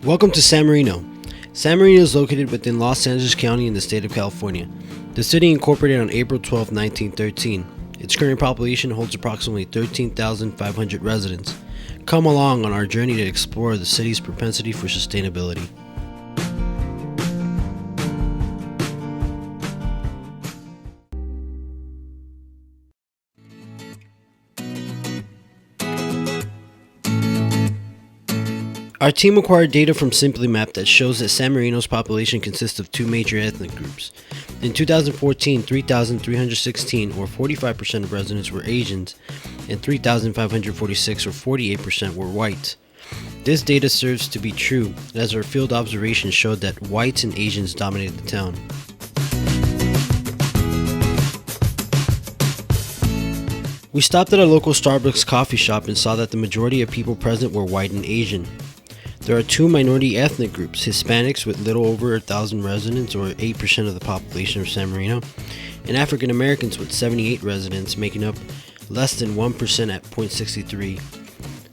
Welcome to San Marino. San Marino is located within Los Angeles County in the state of California. The city incorporated on April 12, 1913. Its current population holds approximately 13,500 residents. Come along on our journey to explore the city's propensity for sustainability. Our team acquired data from SimplyMap that shows that San Marino's population consists of two major ethnic groups. In 2014, 3,316 or 45% of residents were Asians, and 3,546 or 48% were whites. This data serves to be true, as our field observations showed that whites and Asians dominated the town. We stopped at a local Starbucks coffee shop and saw that the majority of people present were white and Asian. There are two minority ethnic groups, Hispanics with little over 1,000 residents or 8% of the population of San Marino, and African Americans with 78 residents making up less than 1% at 0.63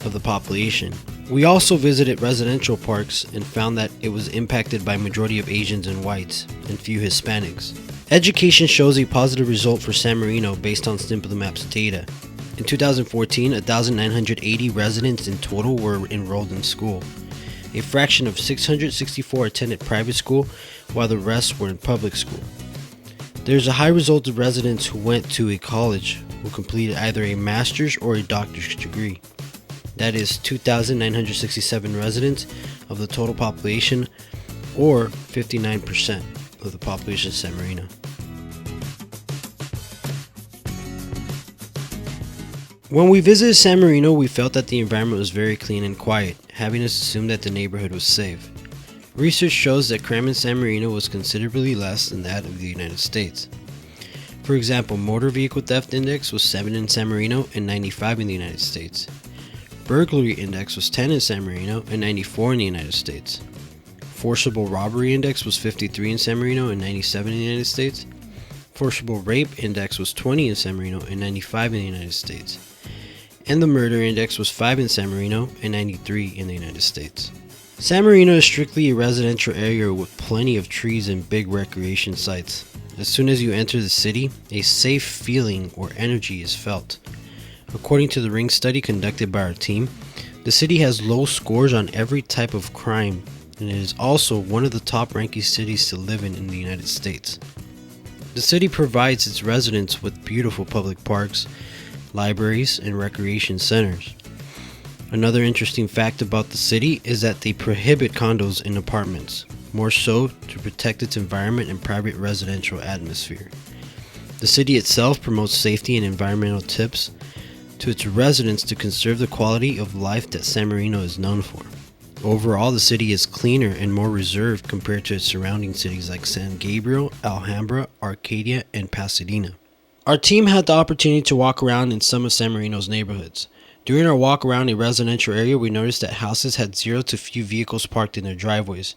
of the population. We also visited residential parks and found that it was impacted by a majority of Asians and whites and few Hispanics. Education shows a positive result for San Marino based on SimplyMap's data. In 2014, 1,980 residents in total were enrolled in school. A fraction of 664 attended private school, while the rest were in public school. There's a high result of residents who went to a college who completed either a master's or a doctor's degree. That is 2,967 residents of the total population, or 59% of the population of San Marino. When we visited San Marino, we felt that the environment was very clean and quiet, having us assume that the neighborhood was safe. Research shows that crime in San Marino was considerably less than that of the United States. For example, motor vehicle theft index was 7 in San Marino and 95 in the United States. Burglary index was 10 in San Marino and 94 in the United States. Forcible robbery index was 53 in San Marino and 97 in the United States. Forcible rape index was 20 in San Marino and 95 in the United States. And the murder index was 5 in San Marino and 93 in the United States. San Marino is strictly a residential area with plenty of trees and big recreation sites. As soon as you enter the city, a safe feeling or energy is felt. According to the Ring study conducted by our team, the city has low scores on every type of crime, and it is also one of the top ranking cities to live in the United States. The city provides its residents with beautiful public parks, libraries, and recreation centers. Another interesting fact about the city is that they prohibit condos and apartments, more so to protect its environment and private residential atmosphere. The city itself promotes safety and environmental tips to its residents to conserve the quality of life that San Marino is known for. Overall, the city is cleaner and more reserved compared to its surrounding cities like San Gabriel, Alhambra, Arcadia, and Pasadena. Our team had the opportunity to walk around in some of San Marino's neighborhoods. During our walk around a residential area, we noticed that houses had zero to few vehicles parked in their driveways.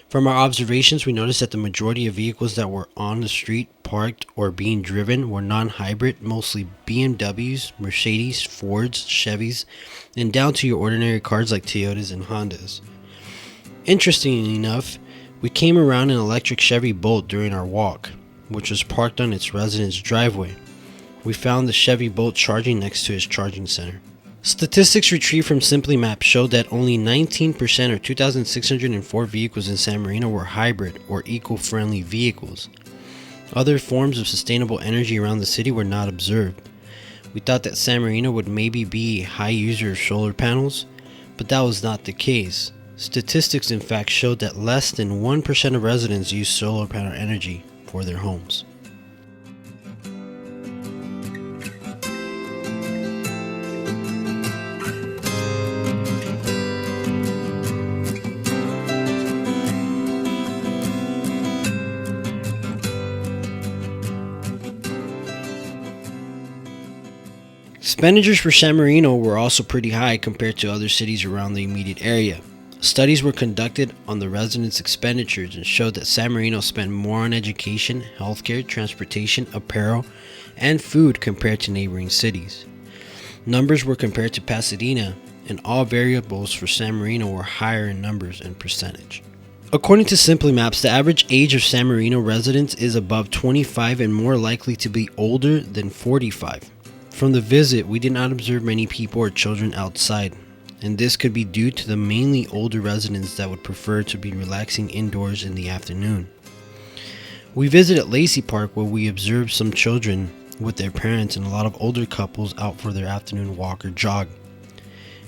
From our observations, we noticed that the majority of vehicles that were on the street, parked, or being driven were non-hybrid, mostly BMWs, Mercedes, Fords, Chevys, and down to your ordinary cars like Toyotas and Hondas. Interestingly enough, we came around an electric Chevy Bolt during our walk, which was parked on its resident's driveway. We found the Chevy Bolt charging next to its charging center. Statistics retrieved from SimplyMap showed that only 19% or 2,604 vehicles in San Marino were hybrid or eco-friendly vehicles. Other forms of sustainable energy around the city were not observed. We thought that San Marino would maybe be a high user of solar panels, but that was not the case. Statistics in fact showed that less than 1% of residents use solar panel energy for their homes. Expenditures for San Marino were also pretty high compared to other cities around the immediate area. Studies were conducted on the residents' expenditures and showed that San Marino spent more on education, healthcare, transportation, apparel, and food compared to neighboring cities. Numbers were compared to Pasadena, and all variables for San Marino were higher in numbers and percentage. According to Simply Maps, the average age of San Marino residents is above 25 and more likely to be older than 45. From the visit, we did not observe many people or children outside, and this could be due to the mainly older residents that would prefer to be relaxing indoors in the afternoon. We visited Lacey Park where we observed some children with their parents and a lot of older couples out for their afternoon walk or jog.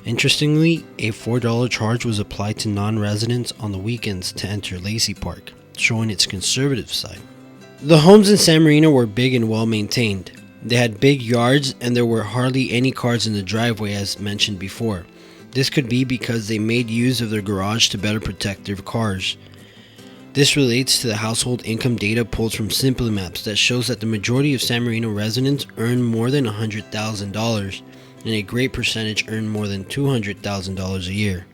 Interestingly, a $4 charge was applied to non-residents on the weekends to enter Lacey Park, showing its conservative side. The homes in San Marino were big and well maintained. They had big yards and there were hardly any cars in the driveway as mentioned before. This could be because they made use of their garage to better protect their cars. This relates to the household income data pulled from Simply Maps that shows that the majority of San Marino residents earn more than $100,000 and a great percentage earn more than $200,000 a year.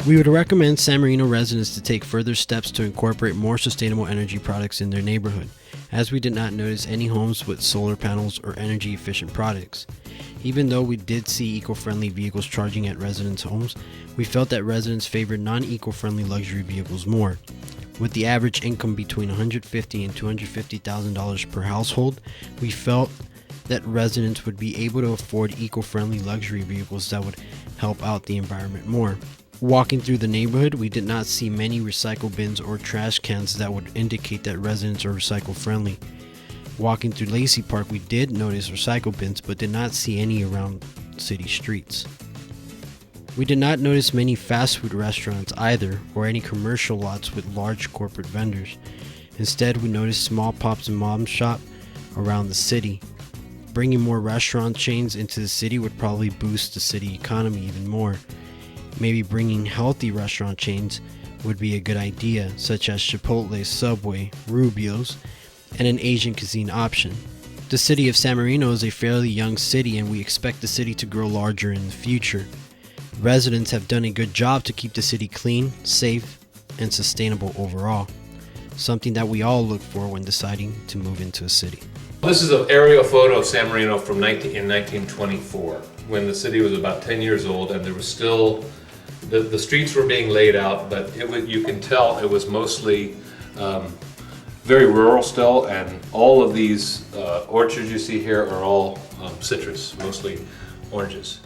We would recommend San Marino residents to take further steps to incorporate more sustainable energy products in their neighborhood, as we did not notice any homes with solar panels or energy efficient products. Even though we did see eco-friendly vehicles charging at residents' homes, we felt that residents favored non-eco-friendly luxury vehicles more. With the average income between $150,000 and $250,000 per household, we felt that residents would be able to afford eco-friendly luxury vehicles that would help out the environment more. Walking through the neighborhood, we did not see many recycle bins or trash cans that would indicate that residents are recycle friendly. Walking through Lacey Park, we did notice recycle bins but did not see any around city streets. We did not notice many fast food restaurants either, or any commercial lots with large corporate vendors. Instead, we noticed small pops and mom shop around the city. Bringing more restaurant chains into the city would probably boost the city economy even more. Maybe bringing healthy restaurant chains would be a good idea, such as Chipotle, Subway, Rubio's, and an Asian cuisine option. The city of San Marino is a fairly young city and we expect the city to grow larger in the future. Residents have done a good job to keep the city clean, safe, and sustainable overall, something that we all look for when deciding to move into a city. This is an aerial photo of San Marino from 1924, when the city was about 10 years old and there was still, the streets were being laid out, but you can tell it was mostly very rural still, and all of these orchards you see here are all citrus, mostly oranges.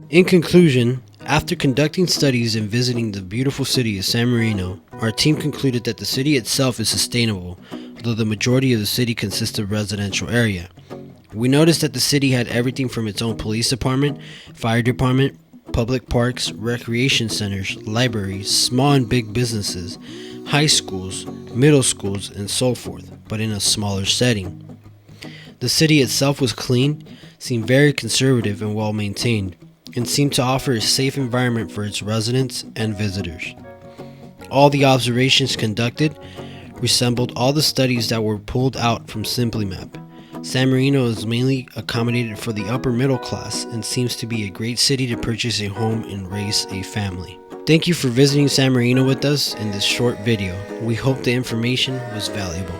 In conclusion, after conducting studies and visiting the beautiful city of San Marino, our team concluded that the city itself is sustainable, although the majority of the city consists of residential area. We noticed that the city had everything from its own police department, fire department, public parks, recreation centers, libraries, small and big businesses, high schools, middle schools, and so forth, but in a smaller setting. The city itself was clean, seemed very conservative and well maintained, and seemed to offer a safe environment for its residents and visitors. All the observations conducted resembled all the studies that were pulled out from Simply Map. San Marino is mainly accommodated for the upper middle class and seems to be a great city to purchase a home and raise a family. Thank you for visiting San Marino with us in this short video. We hope the information was valuable.